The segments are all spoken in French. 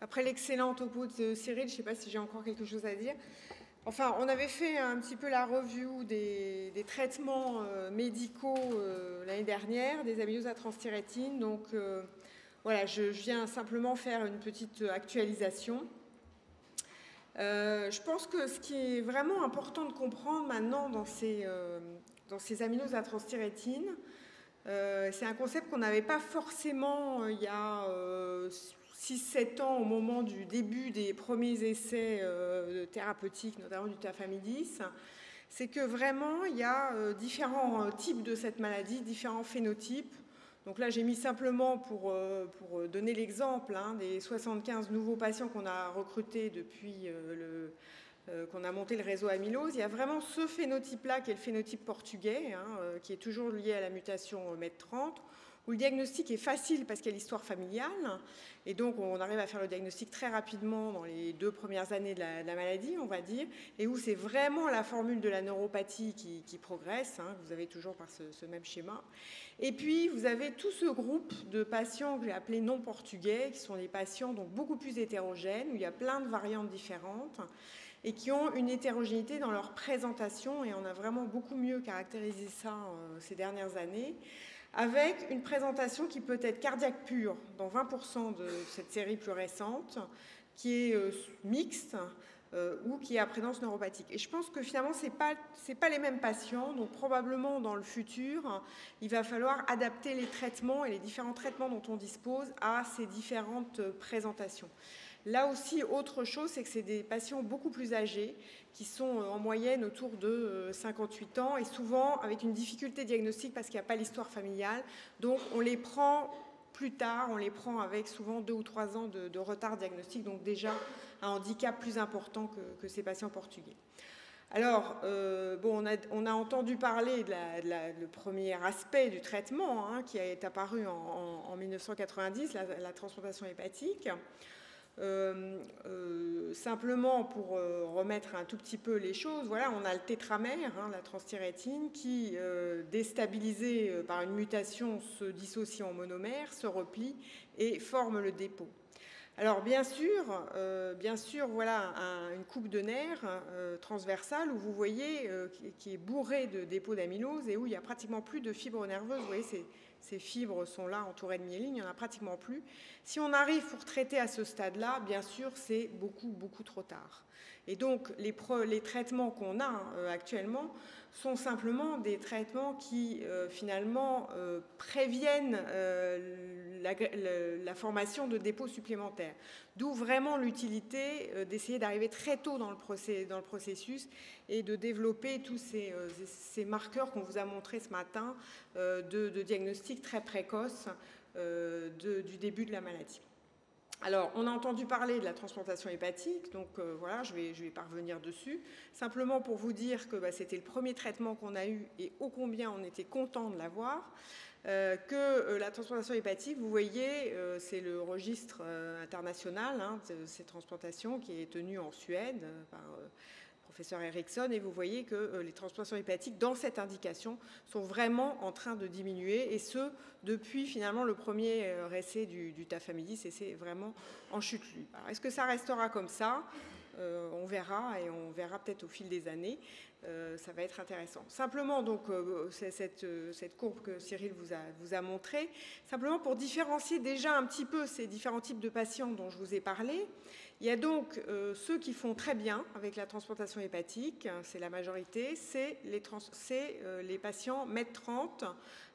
Après l'excellent topo de Cyril, je ne sais pas si j'ai encore quelque chose à dire. Enfin, on avait fait un petit peu la review des traitements médicaux l'année dernière, des amyloses à transthyrétine. Donc, voilà, je viens simplement faire une petite actualisation. Je pense que ce qui est vraiment important de comprendre maintenant dans ces amyloses à transthyrétine, c'est un concept qu'on n'avait pas forcément il y a 6-7 ans au moment du début des premiers essais thérapeutiques, notamment du tafamidis. C'est que vraiment il y a différents types de cette maladie, différents phénotypes. Donc là, j'ai mis simplement pour donner l'exemple des 75 nouveaux patients qu'on a recrutés depuis qu'on a monté le réseau amylose. Il y a vraiment ce phénotype-là qui est le phénotype portugais, qui est toujours lié à la mutation MET30, où le diagnostic est facile parce qu'il y a l'histoire familiale, et donc on arrive à faire le diagnostic très rapidement dans les 2 premières années de la maladie, on va dire, et où c'est vraiment la formule de la neuropathie qui progresse, que vous avez toujours par ce même schéma. Et puis vous avez tout ce groupe de patients que j'ai appelés non portugais, qui sont des patients donc beaucoup plus hétérogènes, où il y a plein de variantes différentes, et qui ont une hétérogénéité dans leur présentation, et on a vraiment beaucoup mieux caractérisé ça ces dernières années, avec une présentation qui peut être cardiaque pure dans 20% de cette série plus récente, qui est mixte ou qui est à présence neuropathique. Et je pense que finalement, ce n'est pas les mêmes patients, donc probablement dans le futur, il va falloir adapter les traitements et les différents traitements dont on dispose à ces différentes présentations. Là aussi, autre chose, c'est que c'est des patients beaucoup plus âgés, qui sont en moyenne autour de 58 ans, et souvent avec une difficulté diagnostique parce qu'il n'y a pas l'histoire familiale. Donc on les prend plus tard, on les prend avec souvent 2 ou 3 ans de retard diagnostique, donc déjà un handicap plus important que ces patients portugais. Alors, bon, on a entendu parler le premier aspect du traitement qui est apparu en 1990, la transplantation hépatique. Simplement pour remettre un tout petit peu les choses, voilà, on a le tétramère, la transthyrétine, qui, déstabilisé par une mutation, se dissocie en monomère, se replie et forme le dépôt. Alors bien sûr, voilà une coupe de nerfs transversale où vous voyez qui est bourrée de dépôts d'amylose et où il n'y a pratiquement plus de fibres nerveuses. Vous voyez, ces fibres sont là entourées de myéline, il n'y en a pratiquement plus. Si on arrive pour traiter à ce stade-là, bien sûr, c'est beaucoup, beaucoup trop tard. Et donc, les traitements qu'on a actuellement sont simplement des traitements qui, finalement, préviennent la formation de dépôts supplémentaires. D'où vraiment l'utilité d'essayer d'arriver très tôt dans le processus et de développer tous ces marqueurs qu'on vous a montrés ce matin de diagnostic très précoce du début de la maladie. Alors, on a entendu parler de la transplantation hépatique, donc voilà, je vais pas revenir dessus. Simplement pour vous dire que c'était le premier traitement qu'on a eu et ô combien on était content de l'avoir. Que la transplantation hépatique, vous voyez, c'est le registre international de ces transplantations qui est tenu en Suède par professeur Eriksson, et vous voyez que les transplantations hépatiques dans cette indication sont vraiment en train de diminuer, et ce, depuis finalement le premier essai du tafamidis, et c'est vraiment en chute libre. Est-ce que ça restera comme ça ? On verra, et on verra peut-être au fil des années. Ça va être intéressant. Simplement, donc, cette courbe que Cyril vous a montrée, simplement pour différencier déjà un petit peu ces différents types de patients dont je vous ai parlé. Il y a donc ceux qui font très bien avec la transplantation hépatique, c'est la majorité, c'est les patients MET30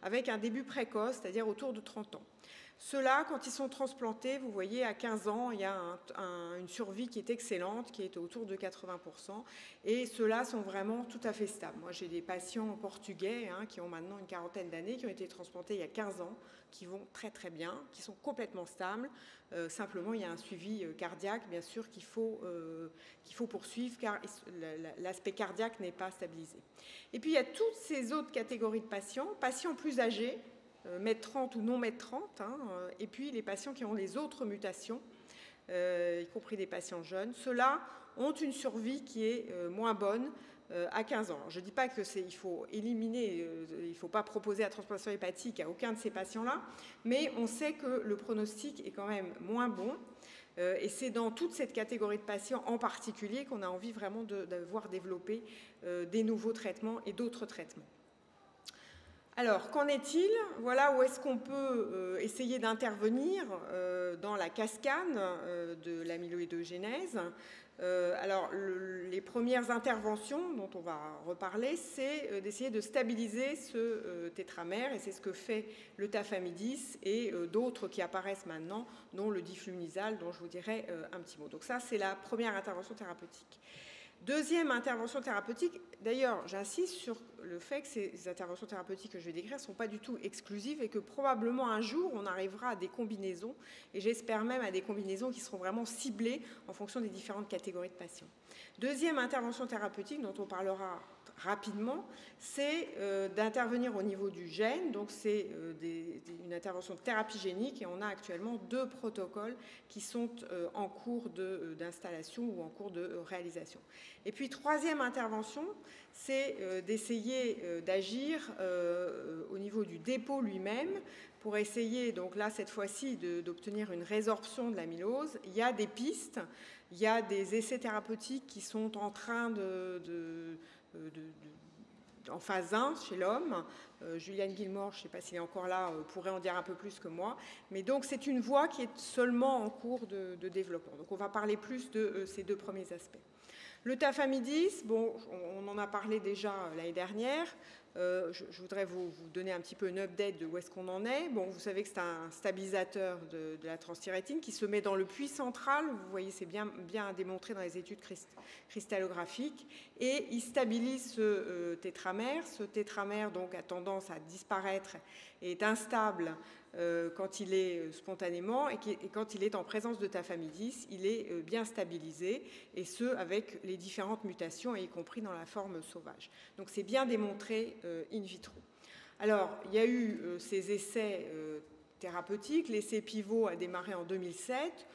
avec un début précoce, c'est-à-dire autour de 30 ans. Ceux-là, quand ils sont transplantés, vous voyez, à 15 ans, il y a une survie qui est excellente, qui est autour de 80%. Et ceux-là sont vraiment tout à fait stables. Moi, j'ai des patients portugais qui ont maintenant une quarantaine d'années, qui ont été transplantés il y a 15 ans, qui vont très très bien, qui sont complètement stables. Simplement, il y a un suivi cardiaque, bien sûr, qu'il faut poursuivre, car l'aspect cardiaque n'est pas stabilisé. Et puis, il y a toutes ces autres catégories de patients plus âgés, MET30 ou non MET30, et puis les patients qui ont les autres mutations, y compris des patients jeunes. Ceux-là ont une survie qui est moins bonne à 15 ans. Je ne dis pas qu'il faut éliminer, il ne faut pas proposer la transplantation hépatique à aucun de ces patients-là, mais on sait que le pronostic est quand même moins bon. Et c'est dans toute cette catégorie de patients en particulier qu'on a envie vraiment de voir développer des nouveaux traitements et d'autres traitements. Alors, qu'en est-il? Voilà où est-ce qu'on peut essayer d'intervenir dans la cascade de l'amyloïdogénèse. Alors, les premières interventions dont on va reparler, c'est d'essayer de stabiliser ce tétramère, et c'est ce que fait le tafamidis et d'autres qui apparaissent maintenant, dont le diflunisal, dont je vous dirai un petit mot. Donc ça, c'est la première intervention thérapeutique. Deuxième intervention thérapeutique, d'ailleurs, j'insiste sur le fait que ces interventions thérapeutiques que je vais décrire ne sont pas du tout exclusives et que probablement un jour, on arrivera à des combinaisons, et j'espère même à des combinaisons qui seront vraiment ciblées en fonction des différentes catégories de patients. Deuxième intervention thérapeutique dont on parlera rapidement, c'est d'intervenir au niveau du gène, donc c'est une intervention de thérapie génique, et on a actuellement 2 protocoles qui sont en cours d'installation ou en cours de réalisation. Et puis troisième intervention, c'est d'essayer d'agir au niveau du dépôt lui-même pour essayer, donc là cette fois-ci, d'obtenir une résorption de l'amylose. Il y a des pistes, il y a des essais thérapeutiques qui sont en train en phase 1 chez l'homme. Julian Gilmore, je ne sais pas s'il est encore là, pourrait en dire un peu plus que moi. Mais donc c'est une voie qui est seulement en cours de développement. Donc on va parler plus de ces 2 premiers aspects. Le tafamidis, bon, on en a parlé déjà l'année dernière. Je voudrais vous donner un petit peu une update de où est-ce qu'on en est. Bon, vous savez que c'est un stabilisateur de la transthyrétine qui se met dans le puits central. Vous voyez, c'est bien démontré dans les études cristallographiques. Et il stabilise ce tétramère. Ce tétramère, donc, a tendance à disparaître et est instable quand il est spontanément, et quand il est en présence de tafamidis, il est bien stabilisé, et ce, avec les différentes mutations, y compris dans la forme sauvage. Donc c'est bien démontré in vitro. Alors, il y a eu ces essais thérapeutiques. L'essai pivot a démarré en 2007.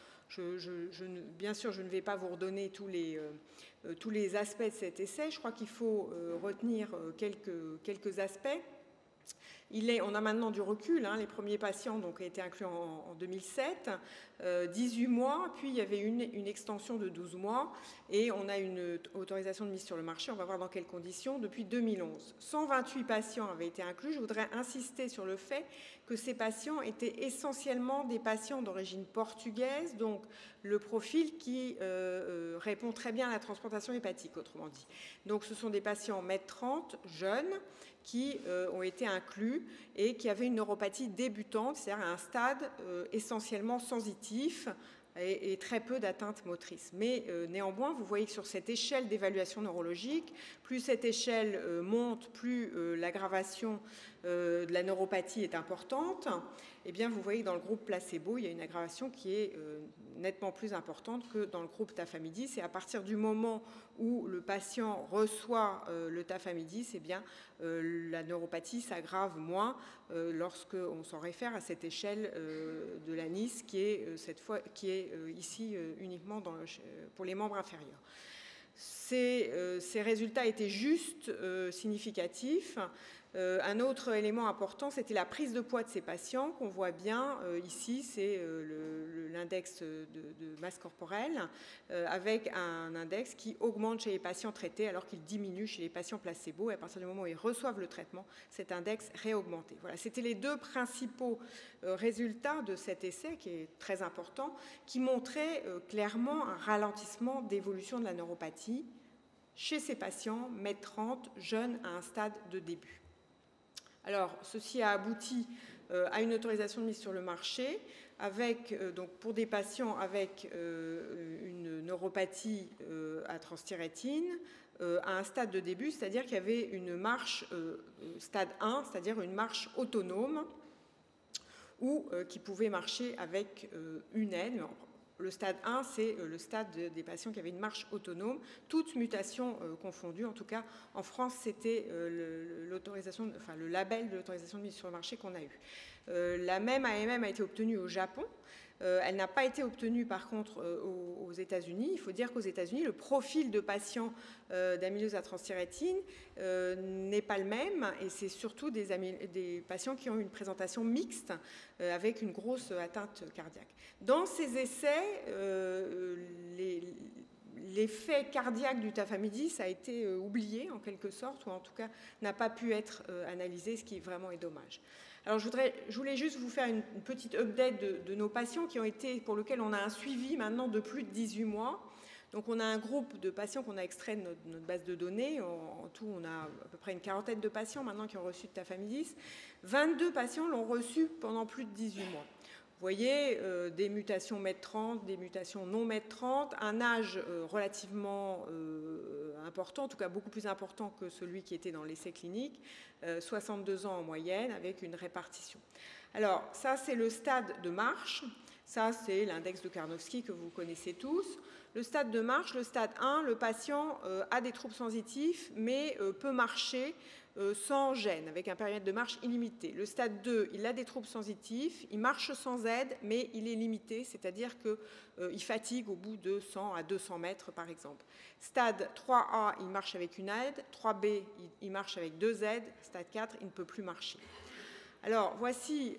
Bien sûr, je ne vais pas vous redonner tous les aspects de cet essai. Je crois qu'il faut retenir quelques aspects. On a maintenant du recul, hein, les premiers patients donc, ont été inclus en 2007, 18 mois, puis il y avait une extension de 12 mois, et on a une autorisation de mise sur le marché, on va voir dans quelles conditions, depuis 2011. 128 patients avaient été inclus. Je voudrais insister sur le fait que ces patients étaient essentiellement des patients d'origine portugaise, donc le profil qui répond très bien à la transplantation hépatique, autrement dit. Donc ce sont des patients M30, jeunes, qui ont été inclus et qui avaient une neuropathie débutante, c'est-à-dire à un stade essentiellement sensitif et très peu d'atteintes motrices. Mais néanmoins, vous voyez que sur cette échelle d'évaluation neurologique, plus cette échelle monte, plus l'aggravation de la neuropathie est importante. Eh bien, vous voyez que dans le groupe placebo, il y a une aggravation qui est nettement plus importante que dans le groupe tafamidis. Et à partir du moment où le patient reçoit le tafamidis, eh bien, la neuropathie s'aggrave moins lorsqu'on s'en réfère à cette échelle de la NIS qui est ici uniquement pour les membres inférieurs. Ces résultats étaient juste significatifs. Un autre élément important, c'était la prise de poids de ces patients qu'on voit bien ici, c'est l'index de masse corporelle avec un index qui augmente chez les patients traités alors qu'il diminue chez les patients placebo, et à partir du moment où ils reçoivent le traitement, cet index réaugmenté. Voilà, c'était les 2 principaux résultats de cet essai qui est très important, qui montraient clairement un ralentissement d'évolution de la neuropathie chez ces patients M30 jeunes à un stade de début. Alors, ceci a abouti à une autorisation de mise sur le marché avec, donc pour des patients avec une neuropathie à transthyrétine à un stade de début, c'est-à-dire qu'il y avait une marche stade 1, c'est-à-dire une marche autonome ou qui pouvait marcher avec une aide. Le stade 1, c'est le stade des patients qui avaient une marche autonome, toutes mutations confondues. En tout cas, en France, c'était le label de l'autorisation de mise sur le marché qu'on a eu. La même AMM a été obtenue au Japon. Elle n'a pas été obtenue par contre aux États-Unis. Il faut dire qu'aux États-Unis, le profil de patients d'amylose à transthyrétine n'est pas le même, et c'est surtout des patients qui ont une présentation mixte avec une grosse atteinte cardiaque. Dans ces essais, l'effet cardiaque du tafamidis a été oublié en quelque sorte, ou en tout cas n'a pas pu être analysé, ce qui vraiment est dommage. Alors je voulais juste vous faire une petite update de nos patients pour lesquels on a un suivi maintenant de plus de 18 mois. Donc on a un groupe de patients qu'on a extrait de notre base de données. En tout, on a à peu près une quarantaine de patients maintenant qui ont reçu de tafamidis. 22 patients l'ont reçu pendant plus de 18 mois. Vous voyez, des mutations MET30, des mutations non MET30, un âge relativement important, en tout cas beaucoup plus important que celui qui était dans l'essai clinique, 62 ans en moyenne, avec une répartition. Alors, ça, c'est le stade de marche. Ça, c'est l'index de Karnofsky que vous connaissez tous. Le stade de marche, le stade 1, le patient a des troubles sensitifs, mais peut marcher sans gêne, avec un périmètre de marche illimité. Le stade 2, il a des troubles sensitifs, il marche sans aide, mais il est limité, c'est-à-dire qu'il fatigue au bout de 100 à 200 mètres, par exemple. Stade 3A, il marche avec une aide. 3B, il marche avec 2 aides. Stade 4, il ne peut plus marcher. Alors, voici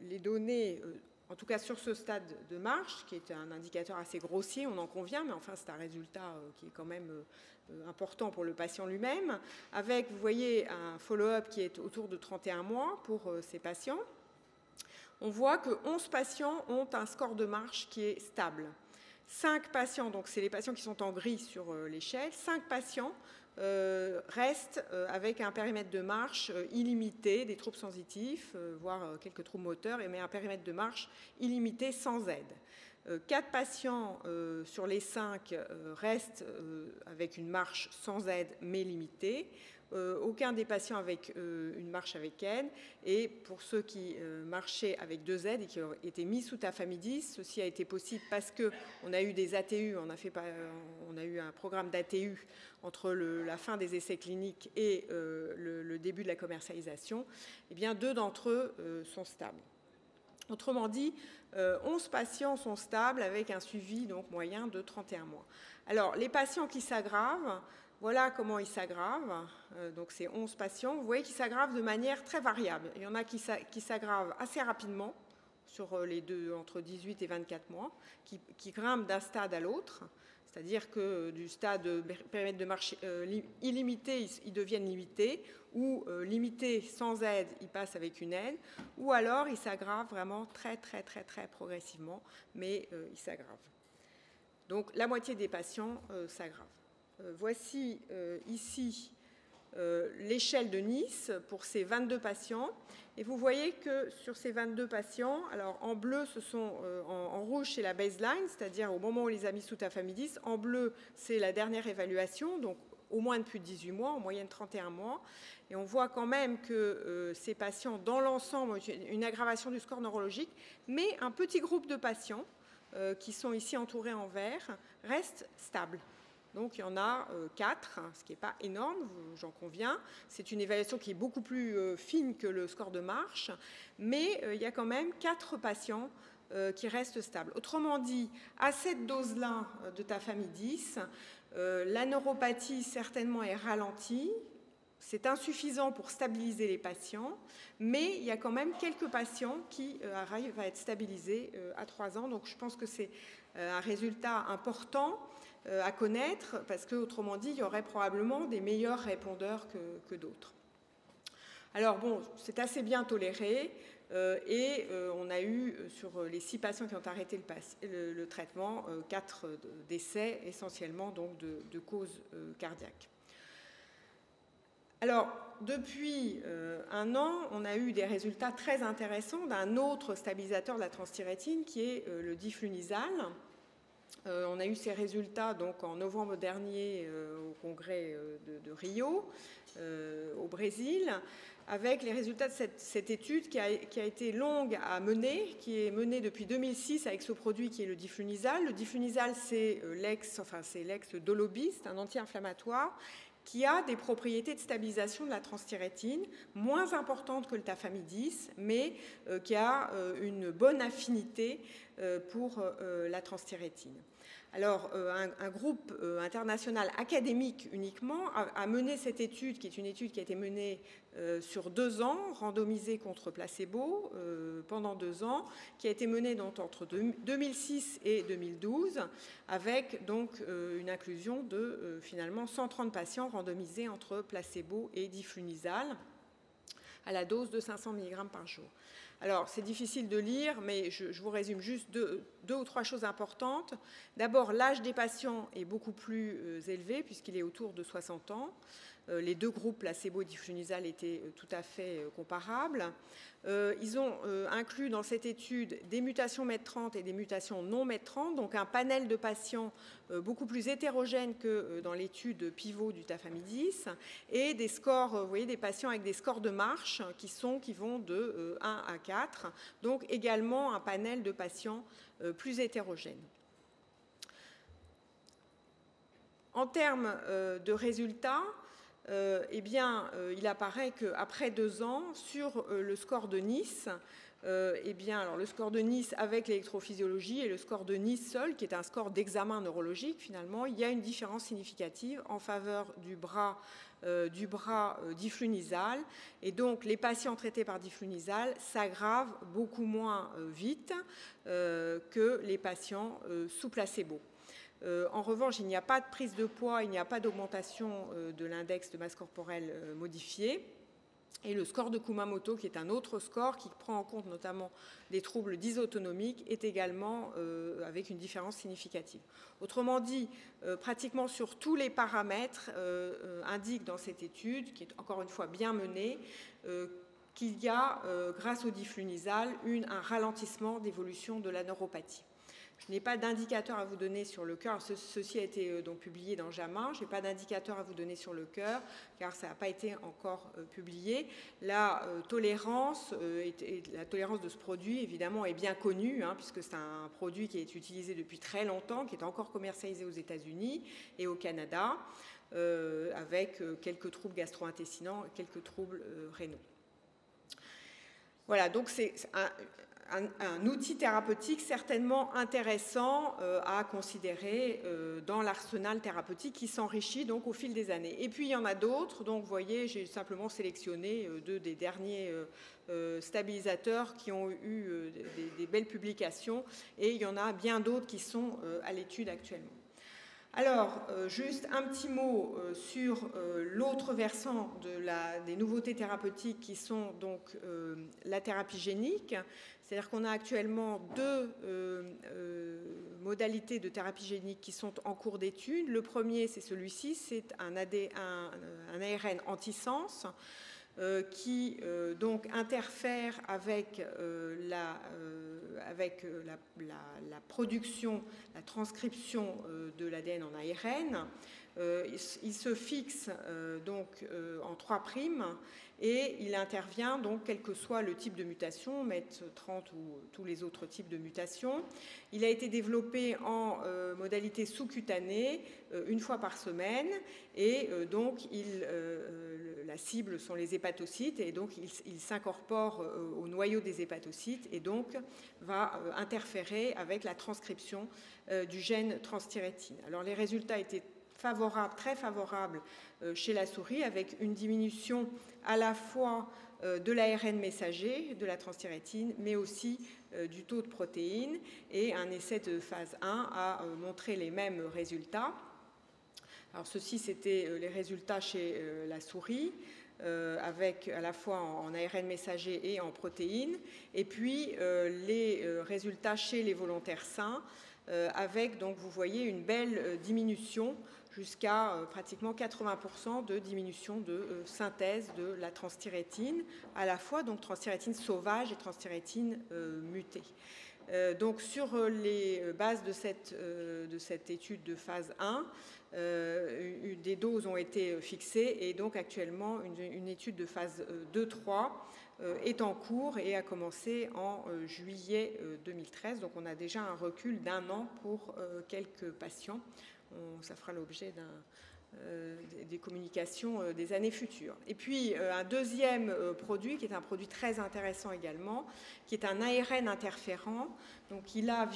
les données, en tout cas sur ce stade de marche, qui est un indicateur assez grossier, on en convient, mais enfin, c'est un résultat qui est quand même important pour le patient lui-même, avec, vous voyez, un follow-up qui est autour de 31 mois pour ces patients. On voit que 11 patients ont un score de marche qui est stable. 5 patients, donc c'est les patients qui sont en gris sur l'échelle, 5 patients restent avec un périmètre de marche illimité, des troubles sensitifs, voire quelques troubles moteurs, mais un périmètre de marche illimité sans aide. 4 patients sur les 5 restent avec une marche sans aide mais limitée. Aucun des patients avec une marche avec aide, et pour ceux qui marchaient avec 2 aides et qui ont été mis sous tafamidis, ceci a été possible parce qu'on a eu des ATU, on a eu un programme d'ATU entre la fin des essais cliniques et le début de la commercialisation. Eh bien, 2 d'entre eux sont stables. Autrement dit, 11 patients sont stables avec un suivi donc, moyen de 31 mois. Alors, les patients qui s'aggravent, voilà comment ils s'aggravent. Donc, c'est 11 patients. Vous voyez qu'ils s'aggravent de manière très variable. Il y en a qui s'aggravent assez rapidement, sur les deux, entre 18 et 24 mois, qui grimpent d'un stade à l'autre. C'est-à-dire que du stade périmètre de marche illimité, ils deviennent limités, ou limités sans aide, ils passent avec une aide, ou alors ils s'aggravent vraiment très, très, très, très progressivement, mais ils s'aggravent. Donc, la moitié des patients s'aggravent. Voici ici l'échelle de Nice pour ces 22 patients. Et vous voyez que sur ces 22 patients, alors en bleu, en rouge, c'est la baseline, c'est-à-dire au moment où on les a mis sous tafamidis. En bleu, c'est la dernière évaluation, donc au moins depuis 18 mois, en moyenne 31 mois. Et on voit quand même que ces patients, dans l'ensemble, ont une aggravation du score neurologique, mais un petit groupe de patients qui sont ici entourés en vert restent stables. Donc, il y en a 4, ce qui n'est pas énorme, j'en conviens. C'est une évaluation qui est beaucoup plus fine que le score de marche, mais il y a quand même 4 patients qui restent stables. Autrement dit, à cette dose-là de tafamidis, la neuropathie certainement est ralentie. C'est insuffisant pour stabiliser les patients, mais il y a quand même quelques patients qui arrivent à être stabilisés à 3 ans. Donc, je pense que c'est un résultat important à connaître, parce qu'autrement dit, il y aurait probablement des meilleurs répondeurs que d'autres. Alors bon, c'est assez bien toléré, et on a eu, sur les 6 patients qui ont arrêté le traitement, 4 décès, essentiellement donc de causes cardiaques. Alors, depuis 1 an, on a eu des résultats très intéressants d'un autre stabilisateur de la transthyrétine, qui est le diflunisal. On a eu ces résultats donc, en novembre dernier au congrès de Rio, au Brésil, avec les résultats de cette étude qui a été longue à mener, qui est menée depuis 2006 avec ce produit qui est le diflunisal. Le diflunisal, c'est l'ex-Dolobis, c'est un anti-inflammatoire. qui a des propriétés de stabilisation de la transthyrétine, moins importantes que le tafamidis, mais qui a une bonne affinité pour la transthyrétine. Alors, un groupe international académique uniquement a mené cette étude, qui est une étude qui a été menée sur 2 ans, randomisée contre placebo pendant 2 ans, qui a été menée donc entre 2006 et 2012, avec donc une inclusion de finalement 130 patients randomisés entre placebo et diflunisal à la dose de 500 mg par jour. Alors, c'est difficile de lire, mais je vous résume juste deux ou trois choses importantes. D'abord, l'âge des patients est beaucoup plus élevé, puisqu'il est autour de 60 ans. Les 2 groupes placebo et diflunisal étaient tout à fait comparables. Ils ont inclus dans cette étude des mutations MET30 et des mutations non MET30, donc un panel de patients beaucoup plus hétérogène que dans l'étude pivot du tafamidis, et des scores, vous voyez, des patients avec des scores de marche qui vont de 1 à 4, donc également un panel de patients plus hétérogène. En termes de résultats, il apparaît qu'après 2 ans, sur le score de Nice, alors le score de Nice avec l'électrophysiologie et le score de Nice seul, qui est un score d'examen neurologique, finalement, il y a une différence significative en faveur du bras diflunisal. Et donc, les patients traités par diflunisal s'aggravent beaucoup moins vite que les patients sous placebo. En revanche, il n'y a pas de prise de poids, il n'y a pas d'augmentation de l'index de masse corporelle modifié. Et le score de Kumamoto, qui est un autre score qui prend en compte notamment des troubles dysautonomiques, est également avec une différence significative. Autrement dit, pratiquement sur tous les paramètres indiquent dans cette étude, qui est encore une fois bien menée, qu'il y a, grâce au diflunisal, un ralentissement d'évolution de la neuropathie. Je n'ai pas d'indicateur à vous donner sur le cœur. Ceci a été donc publié dans JAMA. Je n'ai pas d'indicateur à vous donner sur le cœur, car ça n'a pas été encore publié. La tolérance de ce produit, évidemment, est bien connue, puisque c'est un produit qui est utilisé depuis très longtemps, qui est encore commercialisé aux États-Unis et au Canada, avec quelques troubles gastro-intestinaux, quelques troubles rénaux. Voilà, donc c'est un outil thérapeutique certainement intéressant à considérer dans l'arsenal thérapeutique qui s'enrichit donc au fil des années. Et puis il y en a d'autres, donc vous voyez, j'ai simplement sélectionné 2 des derniers stabilisateurs qui ont eu des belles publications, et il y en a bien d'autres qui sont à l'étude actuellement. Alors, juste un petit mot sur l'autre versant des nouveautés thérapeutiques qui sont donc la thérapie génique. C'est-à-dire qu'on a actuellement 2 modalités de thérapie génique qui sont en cours d'étude. Le premier, c'est celui-ci, c'est un ARN antisens qui donc interfère avec la production, la transcription de l'ADN en ARN. Il se fixe donc en 3' et il intervient donc quel que soit le type de mutation, MET30 ou tous les autres types de mutations. Il a été développé en modalité sous-cutanée 1 fois par semaine, et donc la cible sont les hépatocytes, et donc il s'incorpore au noyau des hépatocytes et donc va interférer avec la transcription du gène transthyrétine. Alors les résultats étaient très favorables chez la souris, avec une diminution à la fois de l'ARN messager, de la transthyrétine, mais aussi du taux de protéines, et un essai de phase 1 a montré les mêmes résultats. Alors ceci, c'était les résultats chez la souris, avec à la fois en ARN messager et en protéines, et puis les résultats chez les volontaires sains, avec, donc vous voyez, une belle diminution jusqu'à pratiquement 80% de diminution de synthèse de la transthyrétine, à la fois donc transthyrétine sauvage et transthyrétine mutée. Donc sur les bases de cette étude de phase 1, des doses ont été fixées, et donc actuellement une étude de phase 2-3 est en cours et a commencé en juillet 2013. Donc on a déjà un recul d'1 an pour quelques patients. Ça fera l'objet des communications des années futures. Et puis un deuxième produit, qui est un produit très intéressant également, qui est un ARN interférent, donc qui là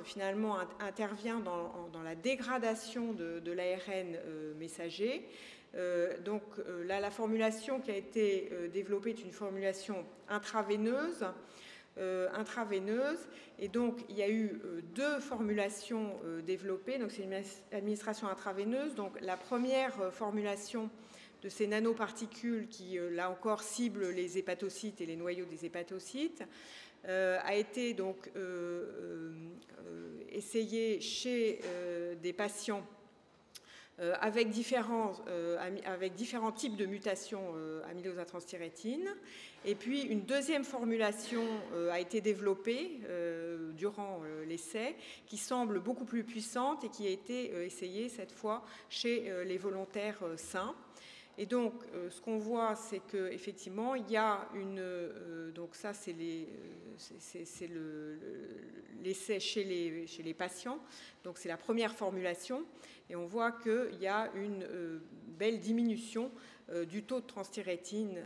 finalement intervient dans la dégradation de l'ARN messager. Donc là, la formulation qui a été développée est une formulation intraveineuse, et donc il y a eu deux formulations développées. Donc c'est une administration intraveineuse. Donc la première formulation de ces nanoparticules qui là encore ciblent les hépatocytes et les noyaux des hépatocytes a été donc essayée chez des patients avec différents types de mutations amylose à transthyrétine. Et puis une deuxième formulation a été développée durant l'essai, qui semble beaucoup plus puissante et qui a été essayée cette fois chez les volontaires sains. Et donc, ce qu'on voit, c'est qu'effectivement, il y a donc ça, c'est l'essai chez les patients. Donc, c'est la première formulation. Et on voit qu'il y a une belle diminution du taux de transthyrétine,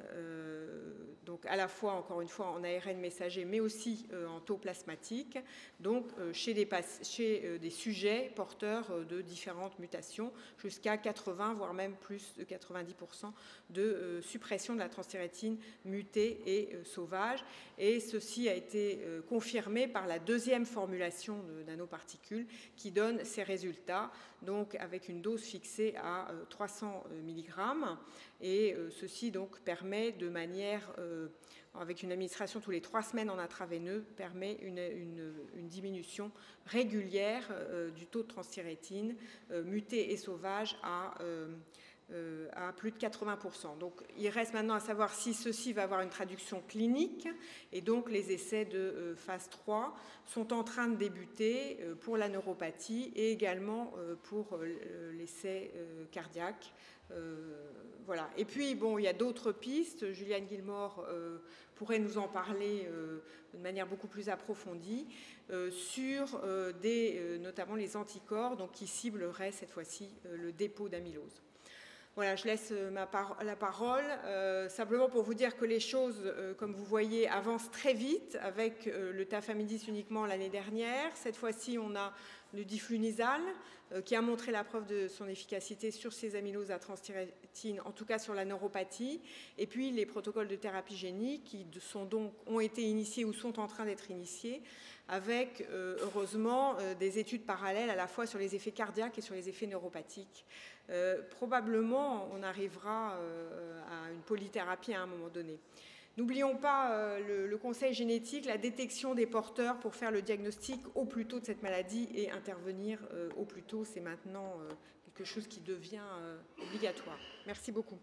donc à la fois, encore une fois, en ARN messager, mais aussi en taux plasmatique, donc chez des sujets porteurs de différentes mutations, jusqu'à 80, voire même plus de 90% de suppression de la transthyrétine mutée et sauvage. Et ceci a été confirmé par la deuxième formulation de nanoparticules qui donne ces résultats, donc avec une dose fixée à 300 mg. Et ceci donc permet de manière, avec une administration tous les 3 semaines en intraveineux, permet une diminution régulière du taux de transthyrétine mutée et sauvage à plus de 80%. Donc il reste maintenant à savoir si ceci va avoir une traduction clinique, et donc les essais de phase 3 sont en train de débuter pour la neuropathie et également pour l'essai cardiaque. Voilà. Et puis, bon, il y a d'autres pistes. Juliane Gilmore pourrait nous en parler de manière beaucoup plus approfondie sur notamment les anticorps, donc, qui cibleraient cette fois-ci le dépôt d'amylose. Voilà, je laisse la parole, simplement pour vous dire que les choses, comme vous voyez, avancent très vite avec le tafamidis uniquement l'année dernière. Cette fois-ci, on a le diflunisal qui a montré la preuve de son efficacité sur ces amyloses à transthyrétine, en tout cas sur la neuropathie. Et puis les protocoles de thérapie génique qui ont été initiés ou sont en train d'être initiés, avec heureusement des études parallèles à la fois sur les effets cardiaques et sur les effets neuropathiques. Probablement, on arrivera à une polythérapie à un moment donné. N'oublions pas le conseil génétique, la détection des porteurs pour faire le diagnostic au plus tôt de cette maladie et intervenir au plus tôt. C'est maintenant quelque chose qui devient obligatoire. Merci beaucoup.